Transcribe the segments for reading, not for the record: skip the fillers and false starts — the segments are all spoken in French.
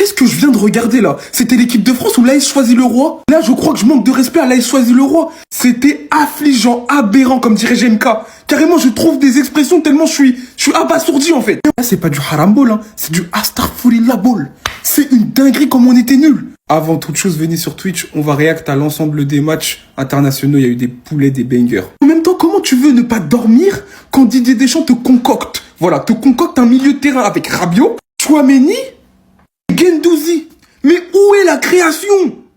Qu'est-ce que je viens de regarder là? C'était l'équipe de France ou l'AS Choisy-le-Roi? Là, je crois que je manque de respect à l'AS Choisy-le-Roi. C'était affligeant, aberrant, comme dirait GMK. Carrément, je trouve des expressions tellement je suis abasourdi en fait. Là, c'est pas du haram ball, hein. C'est du astaghfirullah ball. C'est une dinguerie comme on était nuls. Avant toute chose, venez sur Twitch, on va réacter à l'ensemble des matchs internationaux. Il y a eu des poulets, des bangers. En même temps, comment tu veux ne pas dormir quand Didier Deschamps te concocte? Voilà, te concocte un milieu de terrain avec Rabiot, Tchouaméni, Guendouzi. Mais où est la création?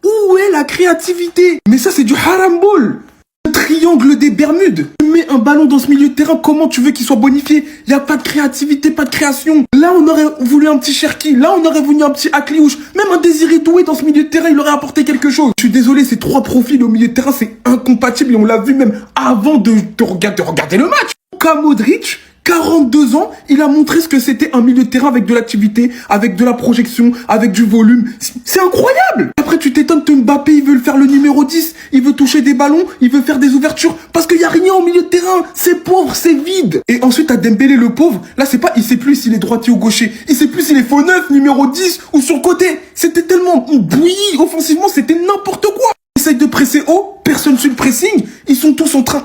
Où est la créativité? Mais ça, c'est du haram ball. Le triangle des Bermudes. Tu mets un ballon dans ce milieu de terrain, comment tu veux qu'il soit bonifié? Il n'y a pas de créativité, pas de création. Là, on aurait voulu un petit Cherki. Là, on aurait voulu un petit Akliouche. Même un Désiré Doué dans ce milieu de terrain, il aurait apporté quelque chose. Je suis désolé, ces trois profils au milieu de terrain, c'est incompatible. Et on l'a vu même avant de regarder le match. Luka Modric, 42 ans, il a montré ce que c'était un milieu de terrain avec de l'activité, avec de la projection, avec du volume. C'est incroyable. Après, tu t'étonnes que Mbappé, il veut le faire le numéro 10, il veut toucher des ballons, il veut faire des ouvertures, parce qu'il n'y a rien au milieu de terrain. C'est pauvre, c'est vide. Et ensuite, t'as Dembélé, le pauvre. Là, c'est pas, il sait plus s'il est droitier ou gaucher. Il sait plus s'il est faux neuf, numéro 10 ou sur le côté. C'était tellement bouilli, offensivement, c'était n'importe quoi. Ils essayent de presser haut, personne suit le pressing. Ils sont tous en train,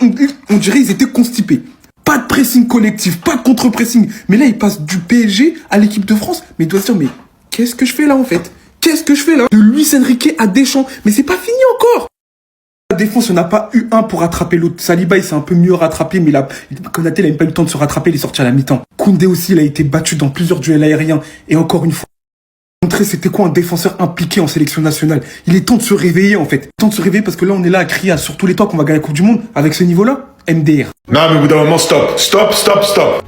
on dirait, ils étaient constipés. Pas de pressing collectif, pas de contre-pressing. Mais là, il passe du PSG à l'équipe de France. Mais il doit se dire, mais qu'est-ce que je fais là en fait? Qu'est-ce que je fais là? De Luis Enrique à Deschamps. Mais c'est pas fini encore. La défense, on n'a pas eu un pour rattraper l'autre. Saliba, il s'est un peu mieux rattrapé, mais Konaté, il n'a même pas eu le temps de se rattraper, il est sorti à la mi-temps. Koundé aussi, il a été battu dans plusieurs duels aériens. Et encore une fois, montrer c'était quoi un défenseur impliqué en sélection nationale. Il est temps de se réveiller en fait. Temps de se réveiller parce que là, on est là à crier sur tous les toits qu'on va gagner la Coupe du Monde avec ce niveau-là. MDR. Non, mais au bout d'un moment, stop.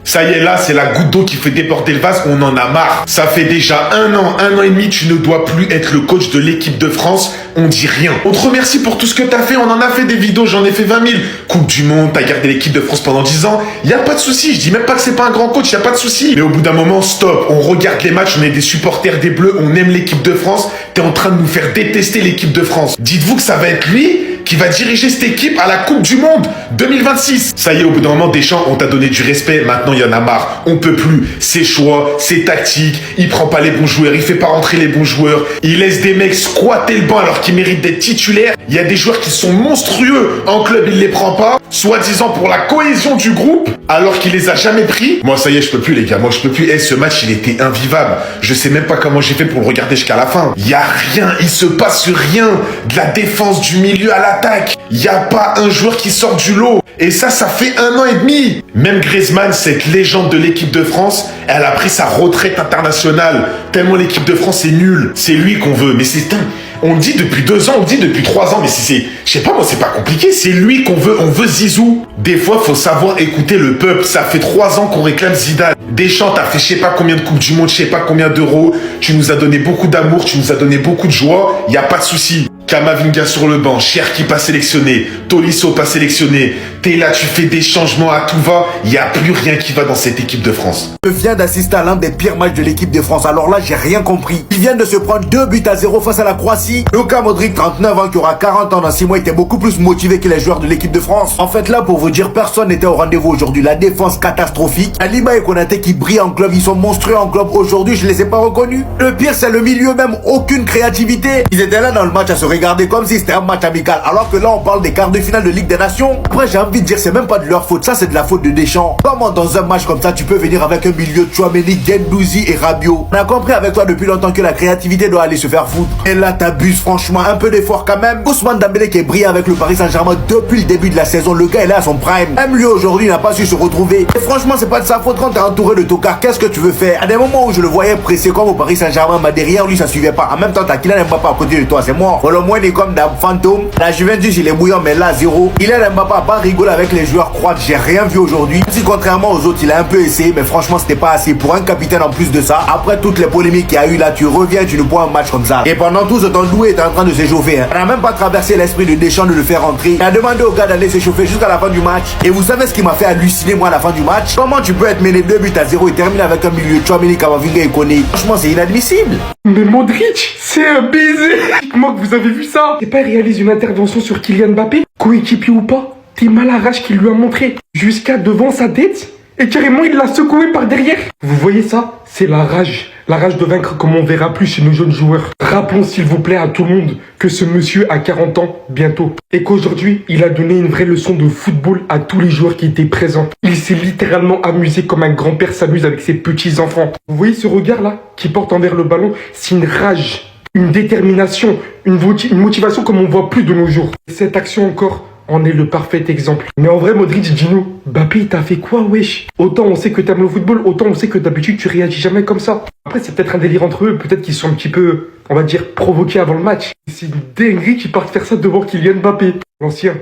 Ça y est, là, c'est la goutte d'eau qui fait déborder le vase, on en a marre. Ça fait déjà un an et demi, tu ne dois plus être le coach de l'équipe de France, on dit rien. On te remercie pour tout ce que t'as fait, on en a fait des vidéos, j'en ai fait 20 000. Coupe du Monde, t'as gardé l'équipe de France pendant 10 ans, y a pas de souci, je dis même pas que c'est pas un grand coach, y a pas de souci. Mais au bout d'un moment, stop, on regarde les matchs, on est des supporters des Bleus, on aime l'équipe de France, t'es en train de nous faire détester l'équipe de France. Dites-vous que ça va être lui qui va diriger cette équipe à la Coupe du Monde 2026. Ça y est, au bout d'un moment, Deschamps, on t'a donné du respect, maintenant il y en a marre. On peut plus. Ses choix, ses tactiques, il prend pas les bons joueurs, il fait pas rentrer les bons joueurs, il laisse des mecs squatter le banc alors qu'ils méritent d'être titulaires. Il y a des joueurs qui sont monstrueux en club, il les prend pas, soi-disant pour la cohésion du groupe, alors qu'il les a jamais pris. Moi, ça y est, je peux plus, les gars, moi je peux plus. Ce match, il était invivable. Je sais même pas comment j'ai fait pour le regarder jusqu'à la fin. Il y a rien, il se passe rien. De la défense, du milieu à l'attaque. Il y a pas un joueur qui sort du lot. Et ça fait 1 an et demi. Même Griezmann, cette légende de l'équipe de France, elle a pris sa retraite internationale. Tellement l'équipe de France est nulle. C'est lui qu'on veut. Mais c'est un... On le dit depuis 2 ans, on le dit depuis 3 ans, mais je sais pas, moi, c'est pas compliqué. C'est lui qu'on veut, on veut Zizou. Des fois, faut savoir écouter le peuple. Ça fait 3 ans qu'on réclame Zidane. Deschamps, t'as fait je sais pas combien de Coupes du Monde, je sais pas combien d'euros. Tu nous as donné beaucoup d'amour, tu nous as donné beaucoup de joie. Y a pas de souci. Kamavinga sur le banc, Cherki pas sélectionné, Tolisso pas sélectionné. T'es là, tu fais des changements à tout va. Y a plus rien qui va dans cette équipe de France. Je viens d'assister à l'un des pires matchs de l'équipe de France. Alors là, j'ai rien compris. Ils viennent de se prendre 2-0 face à la Croatie. Luka Modric, 39 ans, qui aura 40 ans dans 6 mois, était beaucoup plus motivé que les joueurs de l'équipe de France. En fait, là, pour vous dire, personne n'était au rendez-vous aujourd'hui. La défense catastrophique. Saliba et Konaté qui brillent en club, ils sont monstrueux en club. Aujourd'hui, je les ai pas reconnus. Le pire, c'est le milieu même. Aucune créativité. Ils étaient là dans le match à se regarder comme si c'était un match amical. Alors que là, on parle des quarts de finale de Ligue des Nations. Après, j'ai envie de dire, c'est même pas de leur faute. Ça, c'est de la faute de Deschamps. Comment dans un match comme ça, tu peux venir avec un milieu de Tchouaméni, Guendouzi et Rabiot? On a compris avec toi depuis longtemps que la créativité doit aller se faire foutre. Et là, t'abuses franchement. Un peu d'effort quand même. Ousmane Dembélé qui est brillant avec le Paris Saint-Germain depuis le début de la saison. Le gars est là à son prime. Même lui aujourd'hui n'a pas su se retrouver. Et franchement, c'est pas de sa faute quand t'es entouré de tocards. Qu'est-ce que tu veux faire? À des moments où je le voyais pressé comme au Paris Saint-Germain, mais derrière lui, ça suivait pas. En même temps, t'as Kylian Mbappé à côté de toi, c'est mort. Pour le moins, il est comme d'un fantôme. La Juventus, il est bouillant, mais là, zéro. Kylian Mbappé a pas rigolé avec les joueurs croates. J'ai rien vu aujourd'hui. Si contrairement aux autres, il a un peu essayé, mais franchement, c'était pas assez pour un capitaine en plus de ça. Après toutes les polémiques qu'il y a eu là, tu reviens, tu nous prends un match comme ça. Et pendant tout ce temps, Doué est en train de s'échauffer. On n'a même pas traversé l'esprit de Deschamps de le faire rentrer. Il a demandé au gars d'aller s'échauffer jusqu'à la fin du match. Et vous savez ce qui m'a fait halluciner, moi, à la fin du match? Comment tu peux être mené 2-0 et terminer avec un milieu de Tchouaméni, Kamavinga et Koné? Franchement, c'est inadmissible. Mais Modric, c'est un baiser. Dites-moi que vous avez vu ça. Et pas, il réalise une intervention sur Kylian Mbappé, coéquipier ou pas. T'es mal à rage qu'il lui a montré jusqu'à devant sa tête. et carrément il l'a secoué par derrière. Vous voyez ça? C'est la rage de vaincre comme on verra plus chez nos jeunes joueurs. Rappelons s'il vous plaît à tout le monde que ce monsieur a 40 ans bientôt et qu'aujourd'hui il a donné une vraie leçon de football à tous les joueurs qui étaient présents. Il s'est littéralement amusé comme un grand-père s'amuse avec ses petits-enfants. Vous voyez ce regard là qui porte envers le ballon? C'est une rage, une détermination, une motivation comme on voit plus de nos jours. Cette action encore en est le parfait exemple. Mais en vrai, Modric, dis-nous, Mbappé, il t'a fait quoi, wesh? Autant on sait que t'aimes le football, autant on sait que d'habitude tu réagis jamais comme ça. Après, c'est peut-être un délire entre eux, peut-être qu'ils sont un petit peu, on va dire, provoqués avant le match. C'est une dinguerie qu'ils partent faire ça devant Kylian Mbappé, l'ancien.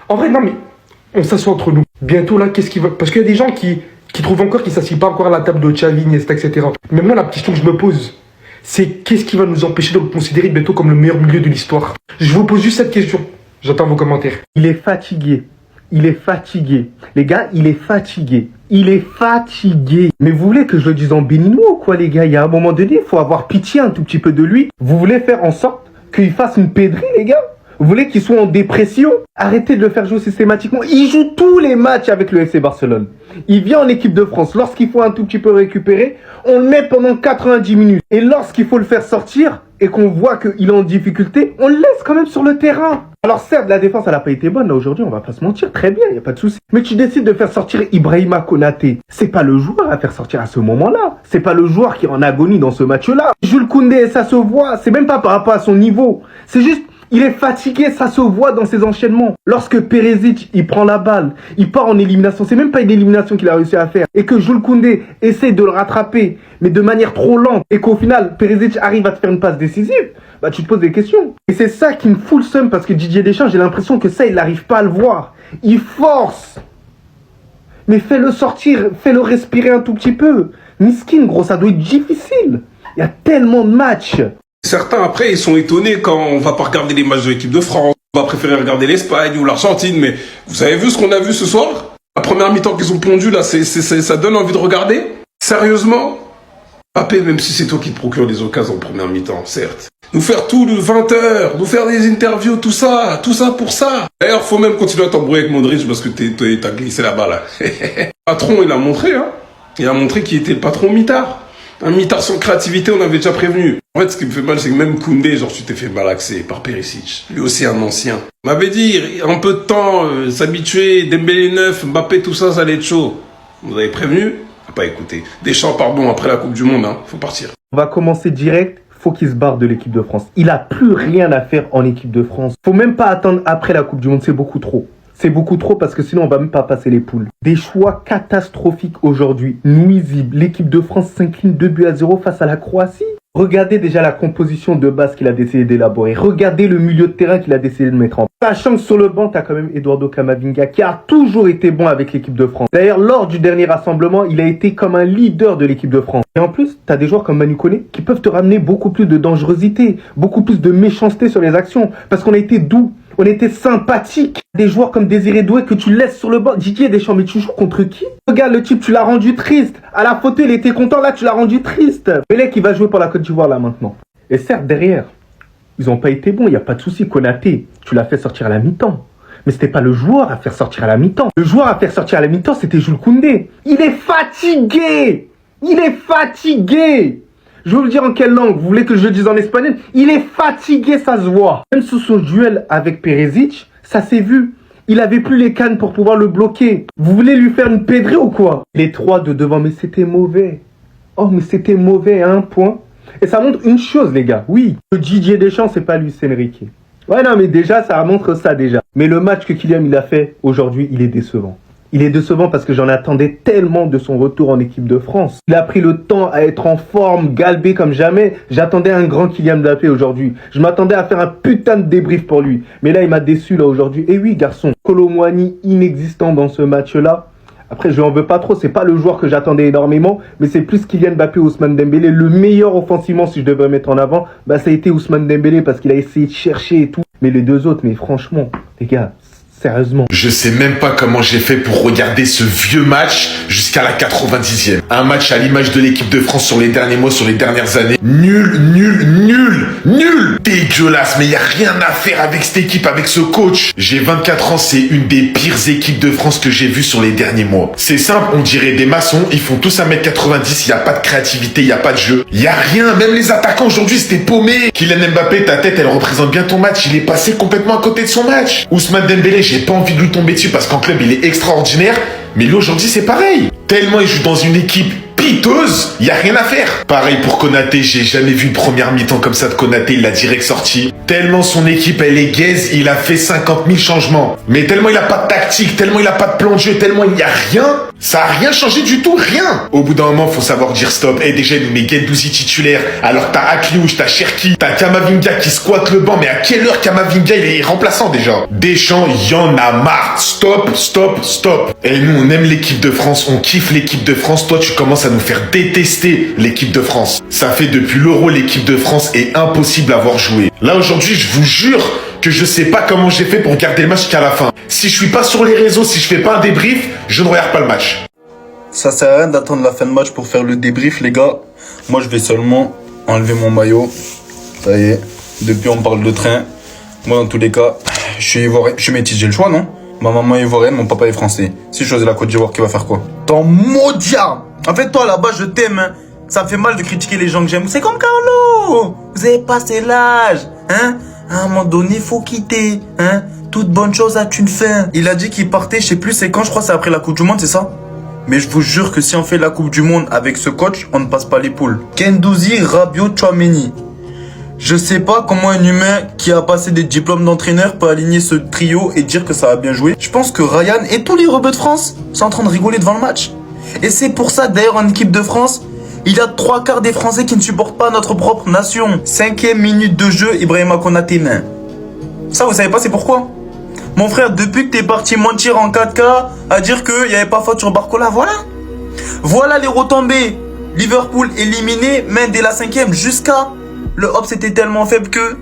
En vrai, non mais, on s'assoit entre nous. Bientôt là, qu'est-ce qu'il va... Parce qu'il y a des gens qui trouvent encore qu'ils s'assient pas encore à la table de Xavi, Iniesta, etc. Mais moi, la question que je me pose, c'est qu'est-ce qui va nous empêcher de le considérer bientôt comme le meilleur milieu de l'histoire? Je vous pose juste cette question. J'attends vos commentaires. Il est fatigué. Il est fatigué. Les gars, il est fatigué. Il est fatigué. Mais vous voulez que je le dise en béninois ou quoi, les gars? Il y a un moment donné, il faut avoir pitié un tout petit peu de lui. Vous voulez faire en sorte qu'il fasse une pédrie, les gars? Vous voulez qu'il soit en dépression? Arrêtez de le faire jouer systématiquement. Il joue tous les matchs avec le FC Barcelone. Il vient en équipe de France. Lorsqu'il faut un tout petit peu récupérer, on le met pendant 90 minutes. Et lorsqu'il faut le faire sortir et qu'on voit qu'il est en difficulté, on le laisse quand même sur le terrain. Alors certes, la défense, elle n'a pas été bonne. Là, aujourd'hui, on va pas se mentir. Très bien, il n'y a pas de souci. Mais tu décides de faire sortir Ibrahima Konaté. C'est pas le joueur à faire sortir à ce moment-là. C'est pas le joueur qui est en agonie dans ce match-là. Jules Koundé, ça se voit. C'est même pas par rapport à son niveau. C'est juste... Il est fatigué, ça se voit dans ses enchaînements. Lorsque Perisic, il prend la balle, il part en élimination, c'est même pas une élimination qu'il a réussi à faire, et que Jules Koundé essaie de le rattraper, mais de manière trop lente, et qu'au final, Perisic arrive à te faire une passe décisive, bah tu te poses des questions. Et c'est ça qui me fout le seum, parce que Didier Deschamps, j'ai l'impression que ça, il n'arrive pas à le voir. Il force. Mais fais-le sortir, fais-le respirer un tout petit peu. Miskin, gros, ça doit être difficile. Il y a tellement de matchs. Certains, après, ils sont étonnés quand on va pas regarder les matchs de l'équipe de France. On va préférer regarder l'Espagne ou l'Argentine. Mais vous avez vu ce qu'on a vu ce soir? La première mi-temps qu'ils ont pondu, là, ça donne envie de regarder? Sérieusement? Mbappé, même si c'est toi qui te procures les occasions en première mi-temps, certes. Nous faire tout le 20h, nous faire des interviews, tout ça pour ça. D'ailleurs, faut même continuer à t'embrouiller avec Modric parce que t'as glissé là-bas, là. Le patron, il a montré, hein. Il a montré qu'il était le patron mitard. Un mitard sans créativité, on avait déjà prévenu. En fait, ce qui me fait mal, c'est que même Koundé, genre, tu t'es fait malaxer par Perisic. Lui aussi, un ancien. On m'avait dit, en peu de temps, s'habituer, Dembélé neuf, Mbappé, tout ça, ça allait être chaud. Vous avez prévenu? Pas écouté. Deschamps, pardon, après la Coupe du Monde, hein. Faut partir. On va commencer direct. Faut qu'il se barre de l'équipe de France. Il a plus rien à faire en équipe de France. Faut même pas attendre après la Coupe du Monde. C'est beaucoup trop. C'est beaucoup trop parce que sinon on va même pas passer les poules. Des choix catastrophiques aujourd'hui, nuisibles. L'équipe de France s'incline 2-0 face à la Croatie. Regardez déjà la composition de base qu'il a décidé d'élaborer. Regardez le milieu de terrain qu'il a décidé de mettre en place. Sachant que sur le banc, t'as quand même Eduardo Camavinga qui a toujours été bon avec l'équipe de France. D'ailleurs, lors du dernier rassemblement, il a été comme un leader de l'équipe de France. Et en plus, t'as des joueurs comme Manu Koné qui peuvent te ramener beaucoup plus de dangerosité, beaucoup plus de méchanceté sur les actions. Parce qu'on a été doux. On était sympathique. Des joueurs comme Désiré Doué que tu laisses sur le banc. Didier Deschamps, mais tu joues contre qui? Regarde le type, tu l'as rendu triste. À la photo, il était content. Là, tu l'as rendu triste. Pelé qui va jouer pour la Côte d'Ivoire là maintenant. Et certes, derrière, ils n'ont pas été bons. Il n'y a pas de souci. Konaté, tu l'as fait sortir à la mi-temps. Mais c'était pas le joueur à faire sortir à la mi-temps. Le joueur à faire sortir à la mi-temps, c'était Jules Koundé. Il est fatigué. Il est fatigué. Je vais vous le dire en quelle langue. Vous voulez que je le dise en espagnol? Il est fatigué, ça se voit. Même sous son duel avec Perisic, ça s'est vu. Il avait plus les cannes pour pouvoir le bloquer. Vous voulez lui faire une pédrée ou quoi? Les trois de devant, mais c'était mauvais. Oh, mais c'était mauvais à un point. Et ça montre une chose, les gars. Oui, le Didier Deschamps, c'est pas Luis Enrique. Ouais, non, mais déjà, ça montre ça déjà. Mais le match que Kylian il a fait aujourd'hui, il est décevant. Il est décevant parce que j'en attendais tellement de son retour en équipe de France. Il a pris le temps à être en forme, galbé comme jamais. J'attendais un grand Kylian Mbappé aujourd'hui. Je m'attendais à faire un putain de débrief pour lui. Mais là, il m'a déçu là aujourd'hui. Et oui, garçon, Kolo Muani inexistant dans ce match-là. Après, je n'en veux pas trop. C'est pas le joueur que j'attendais énormément. Mais c'est plus Kylian Mbappé ou Ousmane Dembélé. Le meilleur offensivement, si je devais mettre en avant, bah, ça a été Ousmane Dembélé parce qu'il a essayé de chercher et tout. Mais les deux autres, mais franchement, les gars, Sérieusement. Je sais même pas comment j'ai fait pour regarder ce vieux match jusqu'à la 90e. Un match à l'image de l'équipe de France sur les derniers mois, sur les dernières années. Nul, nul, nul, nul. Dégueulasse, mais y a rien à faire avec cette équipe, avec ce coach. J'ai 24 ans, c'est une des pires équipes de France que j'ai vues sur les derniers mois. C'est simple, on dirait des maçons, ils font tous 1m90, y a pas de créativité, y a pas de jeu. Y a rien, même les attaquants aujourd'hui, c'était paumé. Kylian Mbappé, ta tête, elle représente bien ton match, il est passé complètement à côté de son match. Ousmane Dembélé, j'ai pas envie de lui tomber dessus parce qu'en club, il est extraordinaire, mais lui aujourd'hui, c'est pareil. Tellement il joue dans une équipe piteuse, y a rien à faire. Pareil pour Konaté, j'ai jamais vu une première mi-temps comme ça de Konaté, il l'a direct sorti. Tellement son équipe, elle est gaze, il a fait 50 000 changements. Mais tellement il a pas de tactique, tellement il a pas de plan de jeu, tellement il y a rien, ça a rien changé du tout, rien. Au bout d'un moment, faut savoir dire stop. Et déjà, il nous met Guendouzi titulaire, alors que t'as Akliouche, t'as Cherki, t'as Kamavinga qui squatte le banc, mais à quelle heure Kamavinga, il est remplaçant déjà? Deschamps, y en a marre. Stop, stop, stop. Et nous, on aime l'équipe de France, on kiffe l'équipe de France. Toi, tu commences à nous faire détester l'équipe de France. Ça fait depuis l'Euro, l'équipe de France est impossible à voir jouer. Là, aujourd'hui, je vous jure que je sais pas comment j'ai fait pour garder le match jusqu'à la fin. Si je suis pas sur les réseaux, si je fais pas un débrief, je ne regarde pas le match. Ça sert à rien d'attendre la fin de match pour faire le débrief, les gars. Moi, je vais seulement enlever mon maillot. Ça y est, depuis on parle de train. Moi, dans tous les cas, je suis ivoirien. Je suis métis, j'ai le choix, non? Ma maman est ivoirienne, mon papa est français. Si je choisis la Côte d'Ivoire, qui va faire quoi? T'en maudien! En fait, toi, là-bas, je t'aime, hein. Ça me fait mal de critiquer les gens que j'aime. C'est comme Carlo! Vous avez passé l'âge, hein? À un moment donné, faut quitter, hein? Toute bonne chose a une fin. Il a dit qu'il partait, je sais plus c'est quand, je crois c'est après la Coupe du Monde, c'est ça? Mais je vous jure que si on fait la Coupe du Monde avec ce coach, on ne passe pas les poules. Guendouzi, Rabiot, Tchouaméni. Je sais pas comment un humain qui a passé des diplômes d'entraîneur peut aligner ce trio et dire que ça a bien joué. Je pense que Ryan et tous les rebeux de France sont en train de rigoler devant le match. Et c'est pour ça d'ailleurs en équipe de France, il y a 3/4 des Français qui ne supportent pas notre propre nation. 5e minute de jeu, Ibrahima Konaté main. Ça vous savez pas c'est pourquoi? Mon frère, depuis que t'es parti mentir en 4K à dire qu'il n'y avait pas faute sur Barcola, voilà. Voilà les retombées. Liverpool éliminé, main dès la 5e jusqu'à... Le Hops était tellement faible que...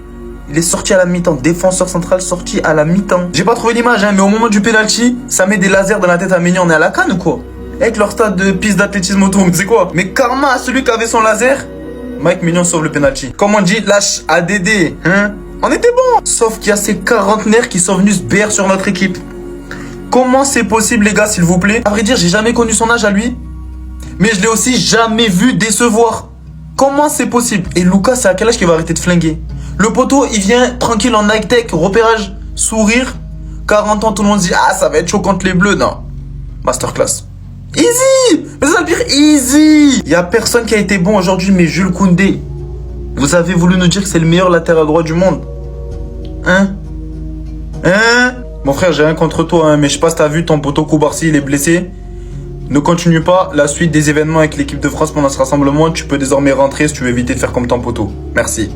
Il est sorti à la mi-temps. Défenseur central sorti à la mi-temps. J'ai pas trouvé l'image, hein, mais au moment du penalty, ça met des lasers dans la tête à Ménian. On est à la canne ou quoi? Avec leur stade de piste d'athlétisme auto, c'est quoi? Mais karma à celui qui avait son laser. Mike Ménian sauve le penalty. Comme on dit, lâche ADD, hein? On était bon. Sauf qu'il y a ces quarantenaires qui sont venus se BR sur notre équipe. Comment c'est possible, les gars, s'il vous plaît? À vrai dire, j'ai jamais connu son âge à lui. Mais je l'ai aussi jamais vu décevoir. Comment c'est possible? Et Lucas, c'est à quel âge qu'il va arrêter de flinguer? Le poteau, il vient tranquille en Nike Tech, repérage, sourire. 40 ans, tout le monde dit, ah, ça va être chaud contre les bleus. Non. Masterclass. Easy! Mais c'est ça le pire, easy! Il y a personne qui a été bon aujourd'hui, mais Jules Koundé. Vous avez voulu nous dire que c'est le meilleur latéral droit du monde. Hein? Hein? Mon frère, j'ai rien contre toi, hein, mais je sais pas si t'as vu ton poteau Koubarsi, il est blessé. Ne continue pas la suite des événements avec l'équipe de France pendant ce rassemblement. Tu peux désormais rentrer si tu veux éviter de faire comme ton poteau. Merci.